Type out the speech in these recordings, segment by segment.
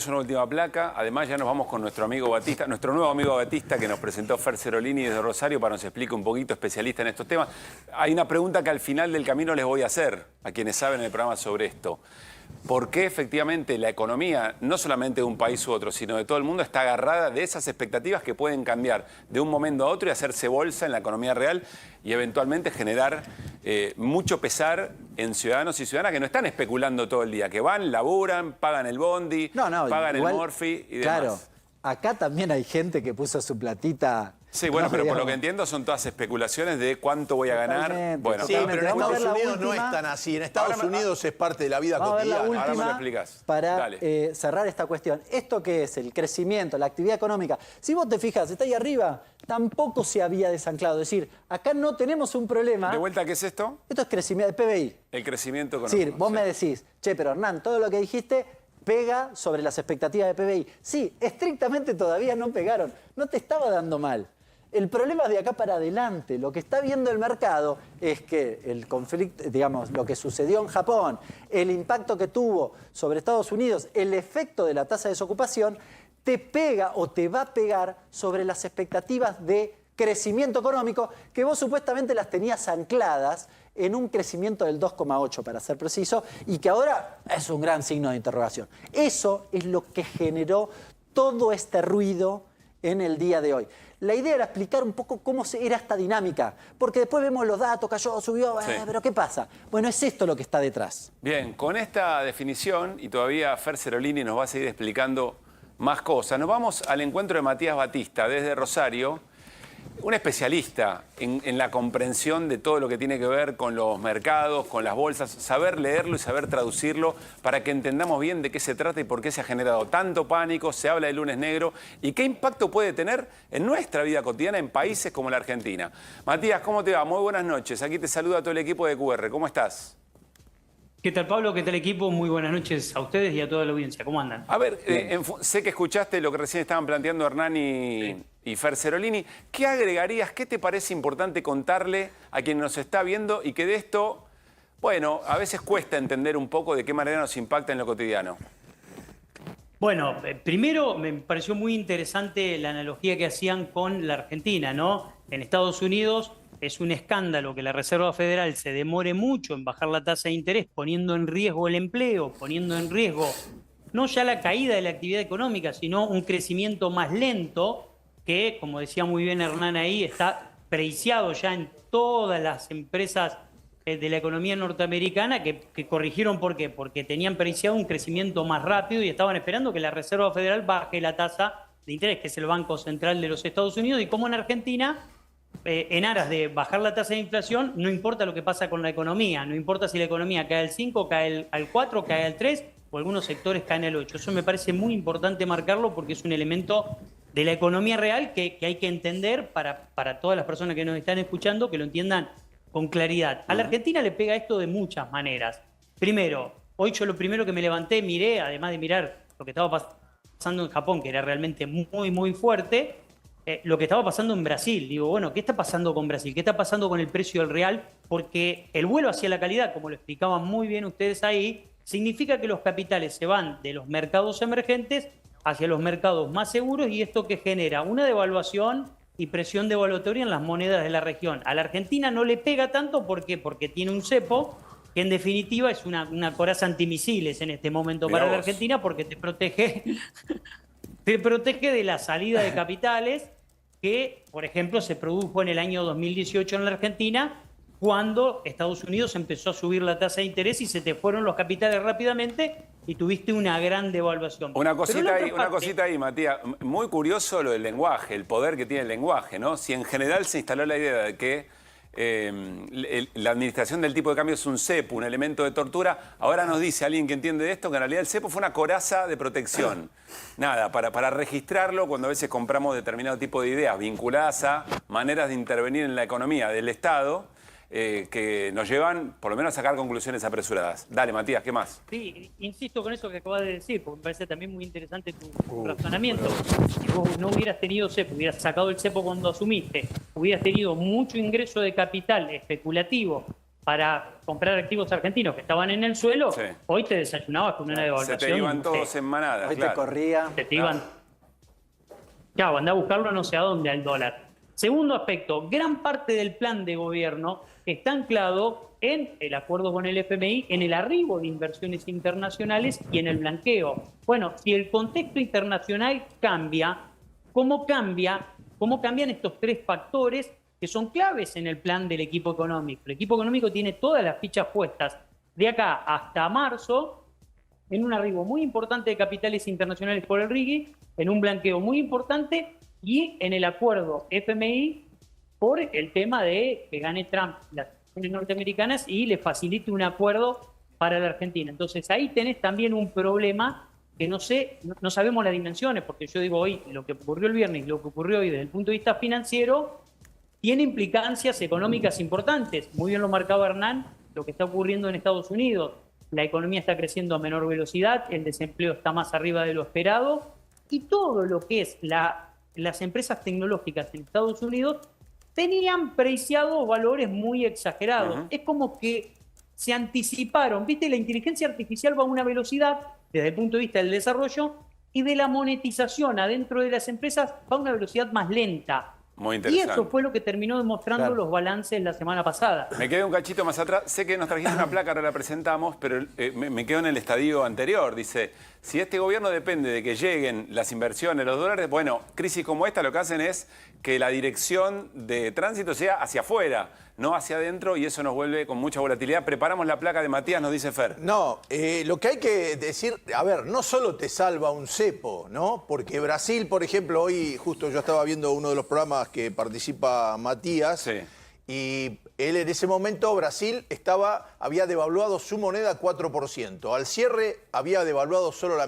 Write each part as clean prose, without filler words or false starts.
Es una última placa. Además ya nos vamos con nuestro amigo Batista, nuestro nuevo amigo Batista que nos presentó Fer Cerolini desde Rosario para que nos explique un poquito, especialista en estos temas. Hay una pregunta que al final del camino les voy a hacer a quienes saben el programa sobre esto. ¿Por qué efectivamente la economía, no solamente de un país u otro, sino de todo el mundo, está agarrada de esas expectativas que pueden cambiar de un momento a otro y hacerse bolsa en la economía real y eventualmente generar mucho pesar en ciudadanos y ciudadanas que no están especulando todo el día, que van, laburan, pagan el bondi, pagan igual, el morfi y demás? Claro, acá también hay gente que puso su platita. Sí, bueno, pero por lo que entiendo son todas especulaciones de cuánto voy a ganar. Bueno, sí, pero en Estados Unidos no es tan así. En Estados Unidos es parte de la vida cotidiana. Ahora me lo explicás. Para cerrar esta cuestión. ¿Esto qué es? El crecimiento, la actividad económica. Si vos te fijas, está ahí arriba, tampoco se había desanclado. Es decir, acá no tenemos un problema. ¿De vuelta qué es esto? Esto es crecimiento, PBI. El crecimiento económico. Sí, vos me decís, che, pero Hernán, todo lo que dijiste pega sobre las expectativas de PBI. Sí, estrictamente todavía no pegaron. No te estaba dando mal. El problema es de acá para adelante. Lo que está viendo el mercado es que el conflicto, digamos, lo que sucedió en Japón, el impacto que tuvo sobre Estados Unidos, el efecto de la tasa de desocupación, te pega o te va a pegar sobre las expectativas de crecimiento económico que vos supuestamente las tenías ancladas en un crecimiento del 2,8 para ser preciso y que ahora es un gran signo de interrogación. Eso es lo que generó todo este ruido en el día de hoy. La idea era explicar un poco cómo era esta dinámica, porque después vemos los datos, cayó, subió, sí. Pero ¿qué pasa? Bueno, es esto lo que está detrás. Bien, con esta definición, y todavía Fer Cerolini nos va a seguir explicando más cosas, nos vamos al encuentro de Matías Batista desde Rosario, un especialista en la comprensión de todo lo que tiene que ver con los mercados, con las bolsas, saber leerlo y saber traducirlo para que entendamos bien de qué se trata y por qué se ha generado tanto pánico, se habla del lunes negro y qué impacto puede tener en nuestra vida cotidiana en países como la Argentina. Matías, ¿cómo te va? Muy buenas noches. Aquí te saluda todo el equipo de QR. ¿Cómo estás? ¿Qué tal, Pablo? ¿Qué tal, equipo? Muy buenas noches a ustedes y a toda la audiencia. ¿Cómo andan? A ver, sé que escuchaste lo que recién estaban planteando Hernán y Fer Cerolini. ¿Qué agregarías? ¿Qué te parece importante contarle a quien nos está viendo y que de esto, bueno, a veces cuesta entender un poco de qué manera nos impacta en lo cotidiano? Bueno, primero me pareció muy interesante la analogía que hacían con la Argentina, ¿no? En Estados Unidos es un escándalo que la Reserva Federal se demore mucho en bajar la tasa de interés, poniendo en riesgo el empleo, poniendo en riesgo no ya la caída de la actividad económica, sino un crecimiento más lento que, como decía muy bien Hernán ahí, está preciado ya en todas las empresas de la economía norteamericana que corrigieron. ¿Por qué? Porque tenían preciado un crecimiento más rápido y estaban esperando que la Reserva Federal baje la tasa de interés, que es el Banco Central de los Estados Unidos, y como en Argentina, en aras de bajar la tasa de inflación, no importa lo que pasa con la economía, no importa si la economía cae al 5, cae al 4, cae al 3 o algunos sectores caen al 8. Eso me parece muy importante marcarlo porque es un elemento de la economía real que hay que entender para todas las personas que nos están escuchando, que lo entiendan con claridad. A la Argentina le pega esto de muchas maneras. Primero, hoy yo lo primero que me levanté, miré, además de mirar lo que estaba pasando en Japón, que era realmente muy, muy fuerte, lo que estaba pasando en Brasil. Digo, bueno, ¿qué está pasando con Brasil? ¿Qué está pasando con el precio del real? Porque el vuelo hacia la calidad, como lo explicaban muy bien ustedes ahí, significa que los capitales se van de los mercados emergentes hacia los mercados más seguros, y esto que genera una devaluación y presión devaluatoria en las monedas de la región. A la Argentina no le pega tanto, ¿por qué? Porque tiene un cepo que en definitiva es una coraza antimisiles en este momento para la Argentina, porque te protege de la salida de capitales que, por ejemplo, se produjo en el año 2018 en la Argentina, cuando Estados Unidos empezó a subir la tasa de interés y se te fueron los capitales rápidamente y tuviste una gran devaluación. Una cosita ahí, Matías. Muy curioso lo del lenguaje, el poder que tiene el lenguaje, ¿no? Si en general se instaló la idea de que la administración del tipo de cambio es un cepo, un elemento de tortura, ahora nos dice alguien que entiende de esto que en realidad el cepo fue una coraza de protección. Nada, para registrarlo cuando a veces compramos determinado tipo de ideas vinculadas a maneras de intervenir en la economía del Estado, que nos llevan por lo menos a sacar conclusiones apresuradas. Dale, Matías, ¿qué más? Sí, insisto con eso que acabas de decir, porque me parece también muy interesante tu razonamiento. Si vos no hubieras tenido cepo, hubieras sacado el cepo cuando asumiste, hubieras tenido mucho ingreso de capital especulativo para comprar activos argentinos que estaban en el suelo, Sí. hoy te desayunabas con una devaluación. Se te iban todos en manada. Hoy te corría. Te iban. Claro, andá a buscarlo no sé a dónde, al dólar. Segundo aspecto, gran parte del plan de gobierno está anclado en el acuerdo con el FMI, en el arribo de inversiones internacionales y en el blanqueo. Bueno, si el contexto internacional cambia, ¿cómo cambian estos tres factores que son claves en el plan del equipo económico? El equipo económico tiene todas las fichas puestas de acá hasta marzo en un arribo muy importante de capitales internacionales por el RIGI, en un blanqueo muy importante y en el acuerdo FMI por el tema de que gane Trump las elecciones norteamericanas y le facilite un acuerdo para la Argentina. Entonces ahí tenés también un problema que no sabemos las dimensiones, porque yo digo hoy, lo que ocurrió el viernes, lo que ocurrió hoy desde el punto de vista financiero, tiene implicancias económicas importantes. Muy bien lo marcaba Hernán, lo que está ocurriendo en Estados Unidos. La economía está creciendo a menor velocidad, el desempleo está más arriba de lo esperado y todo lo que es las empresas tecnológicas en Estados Unidos tenían preciados valores muy exagerados. Es como que se anticiparon. ¿Viste? La inteligencia artificial va a una velocidad, desde el punto de vista del desarrollo, y de la monetización adentro de las empresas va a una velocidad más lenta. Muy Y interesante. eso fue lo que terminó demostrando los balances la semana pasada. Me quedé un cachito más atrás. Sé que nos trajiste una placa, ahora la presentamos, pero me quedo en el estadio anterior. Dice, si este gobierno depende de que lleguen las inversiones, los dólares, bueno, crisis como esta lo que hacen es que la dirección de tránsito sea hacia afuera, no hacia adentro, y eso nos vuelve con mucha volatilidad. Preparamos la placa de Matías, nos dice Fer. No, lo que hay que decir, a ver, no solo te salva un cepo, ¿no? Porque Brasil, por ejemplo, hoy justo yo estaba viendo uno de los programas que participa Matías, Sí. y él en ese momento, Brasil había devaluado su moneda 4%. Al cierre había devaluado solo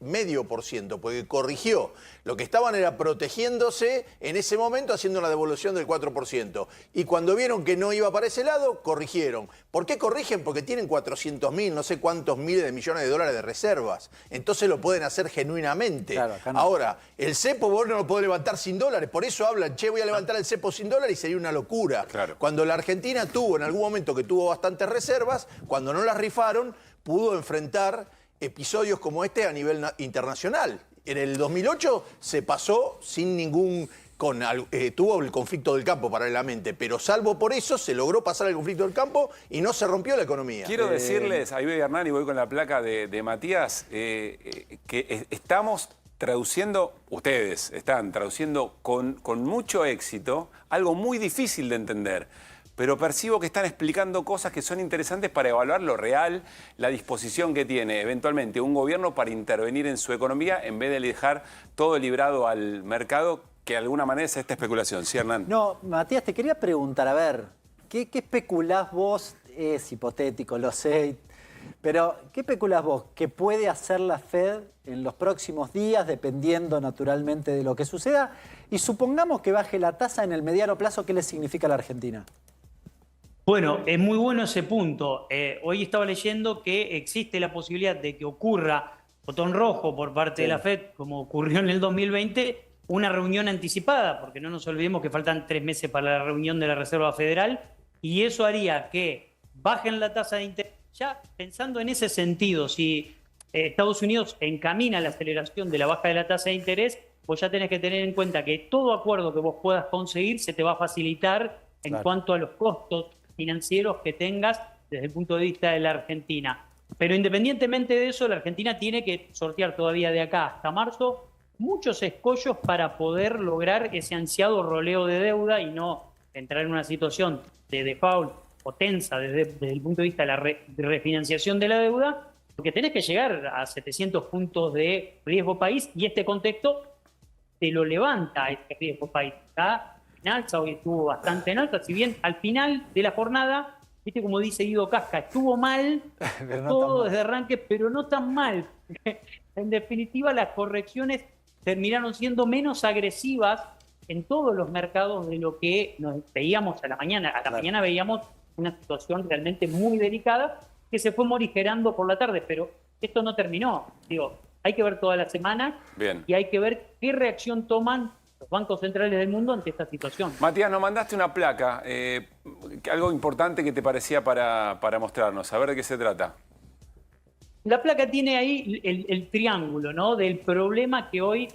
medio por ciento, porque corrigió. Lo que estaban era protegiéndose en ese momento, haciendo una devolución del 4%. Y cuando vieron que no iba para ese lado, corrigieron. ¿Por qué corrigen? Porque tienen 400.000, no sé cuántos miles de millones de dólares de reservas. Entonces lo pueden hacer genuinamente. Claro, acá no. Ahora, el cepo vos no lo podés levantar sin dólares. Por eso hablan, che, voy a levantar el cepo sin dólares, y sería una locura. Claro. Cuando la Argentina tuvo, en algún momento que tuvo bastantes reservas, cuando no las rifaron, pudo enfrentar episodios como este a nivel internacional. En el 2008 se pasó sin ningún... tuvo el conflicto del campo paralelamente, pero salvo por eso se logró pasar el conflicto del campo y no se rompió la economía. Quiero decirles, ahí voy Hernán y voy con la placa de Matías, que estamos traduciendo, ustedes están traduciendo con mucho éxito algo muy difícil de entender, pero percibo que están explicando cosas que son interesantes para evaluar lo real, la disposición que tiene eventualmente un gobierno para intervenir en su economía en vez de dejar todo librado al mercado, que de alguna manera es esta especulación. ¿Sí, Hernán? No, Matías, te quería preguntar, a ver, ¿qué especulás vos? Es hipotético, lo sé, pero ¿qué especulás vos que puede hacer la Fed en los próximos días, dependiendo naturalmente de lo que suceda? Y supongamos que baje la tasa en el mediano plazo, ¿qué le significa a la Argentina? Bueno, es muy bueno ese punto. Hoy estaba leyendo que existe la posibilidad de que ocurra botón rojo por parte de la Fed, como ocurrió en el 2020, una reunión anticipada, porque no nos olvidemos que faltan 3 meses para la reunión de la Reserva Federal, y eso haría que bajen la tasa de interés. Ya pensando en ese sentido, si Estados Unidos encamina la aceleración de la baja de la tasa de interés, vos ya tenés que tener en cuenta que todo acuerdo que vos puedas conseguir se te va a facilitar en cuanto a los costos financieros que tengas desde el punto de vista de la Argentina. Pero independientemente de eso, la Argentina tiene que sortear todavía de acá hasta marzo muchos escollos para poder lograr ese ansiado roleo de deuda y no entrar en una situación de default o tensa desde el punto de vista de la refinanciación de la deuda, porque tenés que llegar a 700 puntos de riesgo país y este contexto te lo levanta este riesgo país. Está en alza, hoy estuvo bastante en alza, si bien al final de la jornada, viste como dice Guido Casca, estuvo mal no todo tan desde arranque, pero no tan mal. En definitiva, las correcciones terminaron siendo menos agresivas en todos los mercados de lo que nos veíamos a la mañana. A la mañana veíamos una situación realmente muy delicada que se fue morigerando por la tarde, pero esto no terminó. Digo, hay que ver toda la semana Bien. y hay que ver qué reacción toman los los bancos centrales del mundo ante esta situación. Matías, nos mandaste una placa, algo importante que te parecía para mostrarnos. A ver de qué se trata. La placa tiene ahí el triángulo, ¿no?, del problema que hoy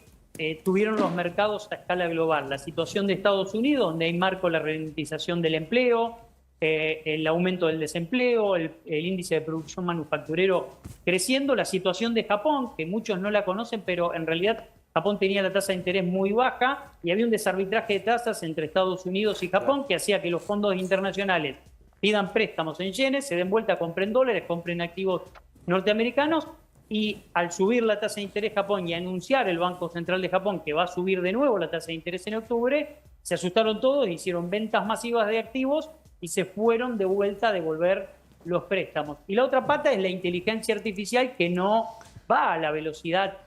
tuvieron los mercados a escala global. La situación de Estados Unidos, donde hay marco la ralentización del empleo, el aumento del desempleo, el índice de producción manufacturero creciendo. La situación de Japón, que muchos no la conocen, pero en realidad Japón tenía la tasa de interés muy baja y había un desarbitraje de tasas entre Estados Unidos y Japón que hacía que los fondos internacionales pidan préstamos en yenes, se den vuelta, compren dólares, compren activos norteamericanos, y al subir la tasa de interés Japón y anunciar el Banco Central de Japón que va a subir de nuevo la tasa de interés en octubre, se asustaron todos, hicieron ventas masivas de activos y se fueron de vuelta a devolver los préstamos. Y la otra pata es la inteligencia artificial, que no va a la velocidad,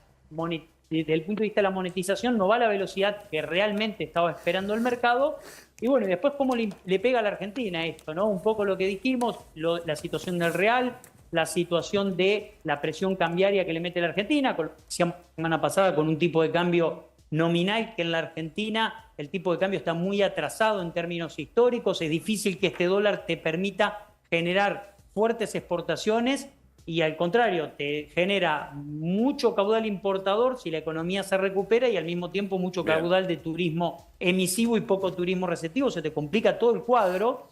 desde el punto de vista de la monetización, no va a la velocidad que realmente estaba esperando el mercado. Y bueno, y después cómo le pega a la Argentina esto, ¿no? Un poco lo que dijimos, la situación del real, la situación de la presión cambiaria que le mete la Argentina, la semana pasada con un tipo de cambio nominal que en la Argentina el tipo de cambio está muy atrasado en términos históricos, es difícil que este dólar te permita generar fuertes exportaciones y al contrario, te genera mucho caudal importador si la economía se recupera y al mismo tiempo mucho caudal de turismo emisivo y poco turismo receptivo, se te complica todo el cuadro.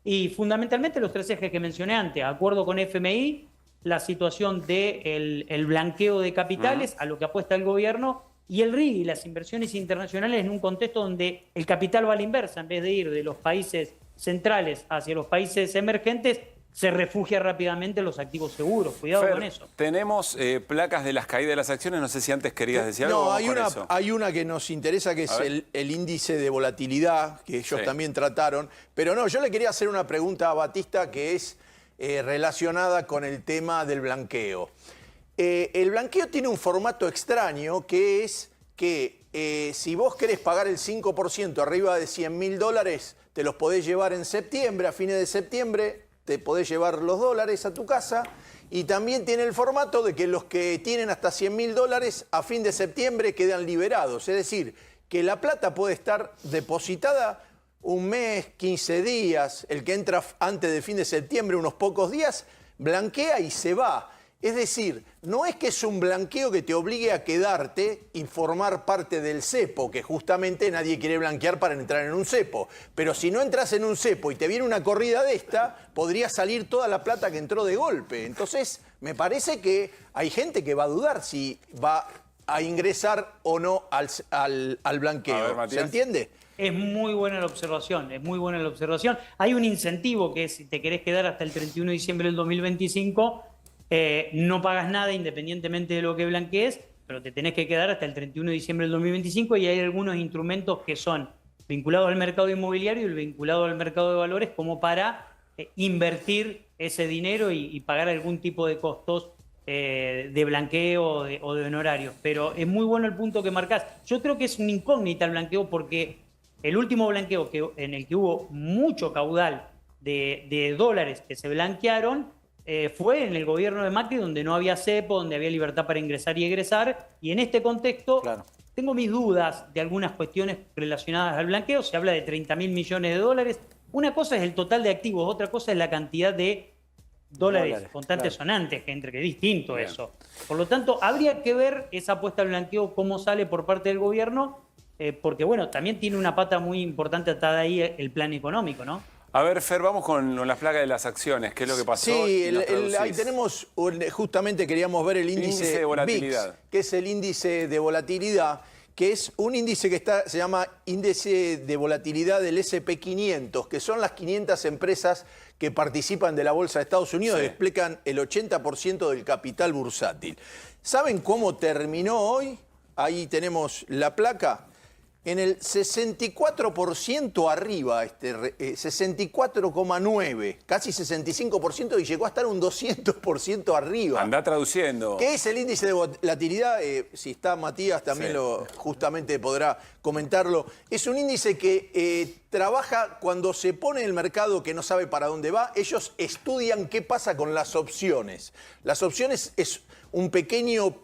Y fundamentalmente los tres ejes que mencioné antes: acuerdo con FMI, la situación del blanqueo de capitales, a lo que apuesta el gobierno, y el RIGI, las inversiones internacionales, en un contexto donde el capital va a la inversa, en vez de ir de los países centrales hacia los países emergentes, se refugia rápidamente en los activos seguros. Cuidado Fer, con eso. Tenemos placas de las caídas de las acciones, no sé si antes querías decir algo. No, Vamos hay una que nos interesa, que es el índice de volatilidad, que ellos también trataron. Pero no, yo le quería hacer una pregunta a Batista que es relacionada con el tema del blanqueo. El blanqueo tiene un formato extraño, que es que si vos querés pagar el 5% arriba de $100.000, te los podés llevar en septiembre, a fines de septiembre te podés llevar los dólares a tu casa, y también tiene el formato de que los que tienen hasta $100.000 a fin de septiembre quedan liberados. Es decir, que la plata puede estar depositada un mes, 15 días, el que entra antes de fin de septiembre, unos pocos días, blanquea y se va. Es decir, no es que es un blanqueo que te obligue a quedarte y formar parte del cepo, que justamente nadie quiere blanquear para entrar en un cepo. Pero si no entras en un cepo y te viene una corrida de esta, podría salir toda la plata que entró de golpe. Entonces, me parece que hay gente que va a dudar si va a ingresar o no al blanqueo. A ver, Matías. ¿Se entiende? Es muy buena la observación, es muy buena la observación. Hay un incentivo que es, si te querés quedar hasta el 31 de diciembre del 2025, no pagas nada independientemente de lo que blanquees, pero te tenés que quedar hasta el 31 de diciembre del 2025, y hay algunos instrumentos que son vinculados al mercado inmobiliario y el vinculado al mercado de valores como para invertir ese dinero y pagar algún tipo de costos de blanqueo o de honorarios. Pero es muy bueno el punto que marcás. Yo creo que es una incógnita el blanqueo, porque el último blanqueo en el que hubo mucho caudal de dólares que se blanquearon fue en el gobierno de Macri, donde no había cepo, donde había libertad para ingresar y egresar. Y en este contexto tengo mis dudas de algunas cuestiones relacionadas al blanqueo. Se habla de 30.000 millones de dólares. Una cosa es el total de activos, otra cosa es la cantidad de dólares contantes sonantes, que es distinto eso. Por lo tanto, habría que ver esa apuesta al blanqueo, cómo sale por parte del gobierno, porque bueno, también tiene una pata muy importante atada ahí, el plan económico, ¿no? A ver, Fer, vamos con las placas de las acciones. ¿Qué es lo que pasó? Sí, ahí tenemos, justamente queríamos ver el índice de volatilidad. VIX, que es el índice de volatilidad, que es un índice que se llama índice de volatilidad del SP500, que son las 500 empresas que participan de la Bolsa de Estados Unidos y explican el 80% del capital bursátil. ¿Saben cómo terminó hoy? Ahí tenemos la placa. En el 64% arriba, 64,9%, casi 65%, y llegó a estar un 200% arriba. Andá traduciendo. ¿Qué es el índice de volatilidad? Si está Matías también justamente podrá comentarlo. Es un índice que trabaja cuando se pone el mercado que no sabe para dónde va. Ellos estudian qué pasa con las opciones. Las opciones es un pequeño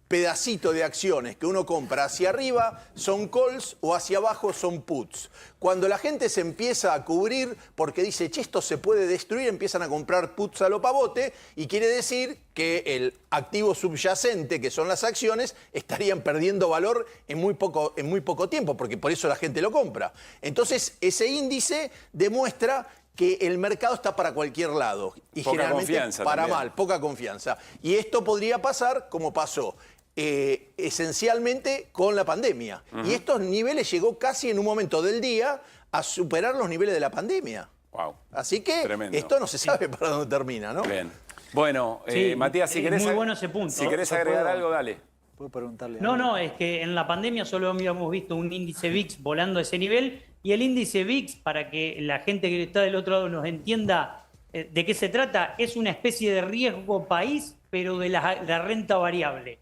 pedacito de acciones que uno compra hacia arriba son calls o hacia abajo son puts. Cuando la gente se empieza a cubrir porque dice, che, esto se puede destruir, empiezan a comprar puts a lo pavote y quiere decir que el activo subyacente, que son las acciones, estarían perdiendo valor en muy poco tiempo, porque por eso la gente lo compra. Entonces, ese índice demuestra que el mercado está para cualquier lado y poca generalmente confianza para también. mal, poca confianza. Y esto podría pasar como pasó esencialmente con la pandemia. Y estos niveles llegó casi en un momento del día a superar los niveles de la pandemia. Wow. Así que Tremendo. esto no se sabe para dónde termina, ¿no? Bien. Bueno, Sí, Matías, si es querés, muy bueno ese punto. si querés Yo agregar puedo. algo, dale. ¿Puedo preguntarle No, algo? no, es que en la pandemia solo habíamos visto un índice VIX volando a ese nivel y el índice VIX, para que la gente que está del otro lado nos entienda de qué se trata, es una especie de riesgo país, pero de la renta variable.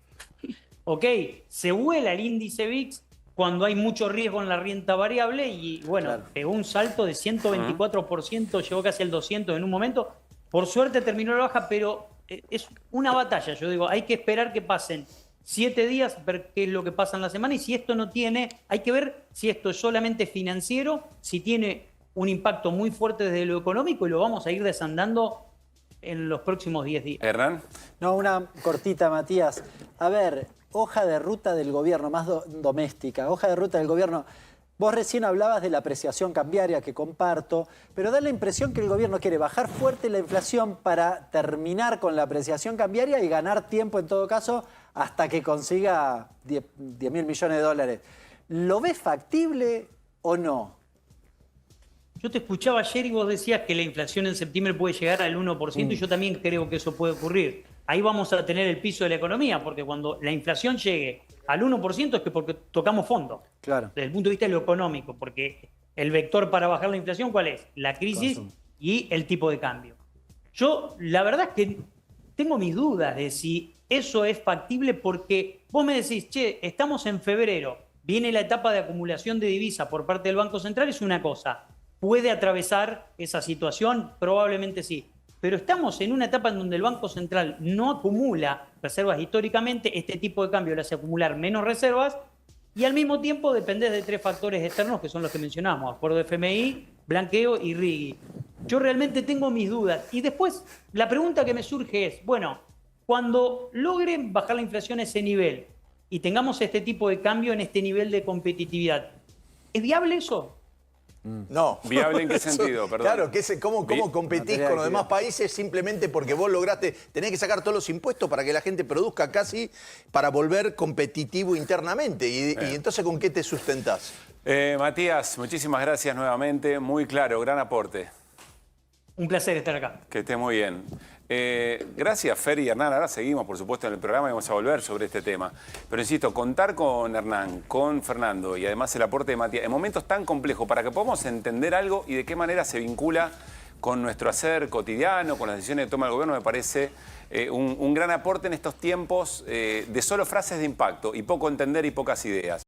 ¿Ok? Se vuela el índice VIX cuando hay mucho riesgo en la renta variable y bueno, Claro. pegó un salto de 124%, llegó casi al 200 en un momento. Por suerte terminó la baja, pero es una batalla. Yo digo, hay que esperar que pasen 7 días, ver qué es lo que pasa en la semana y si esto no tiene, hay que ver si esto es solamente financiero, si tiene un impacto muy fuerte desde lo económico y lo vamos a ir desandando en los próximos 10 días. Hernán. No, una cortita, Matías. A ver, hoja de ruta del gobierno, más doméstica, hoja de ruta del gobierno. Vos recién hablabas de la apreciación cambiaria que comparto, pero da la impresión que el gobierno quiere bajar fuerte la inflación para terminar con la apreciación cambiaria y ganar tiempo en todo caso hasta que consiga 10.000 millones de dólares. ¿Lo ves factible o no? Yo te escuchaba ayer y vos decías que la inflación en septiembre puede llegar al 1% y yo también creo que eso puede ocurrir. Ahí vamos a tener el piso de la economía, porque cuando la inflación llegue al 1% es que porque tocamos fondo. Claro. Desde el punto de vista de lo económico, porque el vector para bajar la inflación, ¿cuál es? La crisis y el tipo de cambio. Yo, la verdad es que tengo mis dudas de si eso es factible porque vos me decís, che, estamos en febrero, viene la etapa de acumulación de divisa por parte del Banco Central, es una cosa. ¿Puede atravesar esa situación? Probablemente sí. Pero estamos en una etapa en donde el Banco Central no acumula reservas históricamente, este tipo de cambio le hace acumular menos reservas y al mismo tiempo depende de 3 factores externos que son los que mencionamos, acuerdo de FMI, blanqueo y RIGI. Yo realmente tengo mis dudas. Y después, la pregunta que me surge es, bueno, cuando logren bajar la inflación a ese nivel y tengamos este tipo de cambio en este nivel de competitividad, ¿es viable eso? No. ¿Viable en qué Eso- sentido? Perdón. Claro, ¿cómo competís Materia con los de demás actividad. países simplemente porque vos lograste, tenés que sacar todos los impuestos para que la gente produzca casi para volver competitivo internamente? Y entonces, ¿con qué te sustentás? Matías, muchísimas gracias nuevamente. Muy claro, gran aporte. Un placer estar acá. Que esté muy bien. Gracias, Fer y Hernán. Ahora seguimos, por supuesto, en el programa y vamos a volver sobre este tema. Pero insisto, contar con Hernán, con Fernando y además el aporte de Matías en momentos tan complejos para que podamos entender algo y de qué manera se vincula con nuestro hacer cotidiano, con las decisiones que toma el gobierno, me parece un gran aporte en estos tiempos de solo frases de impacto y poco entender y pocas ideas.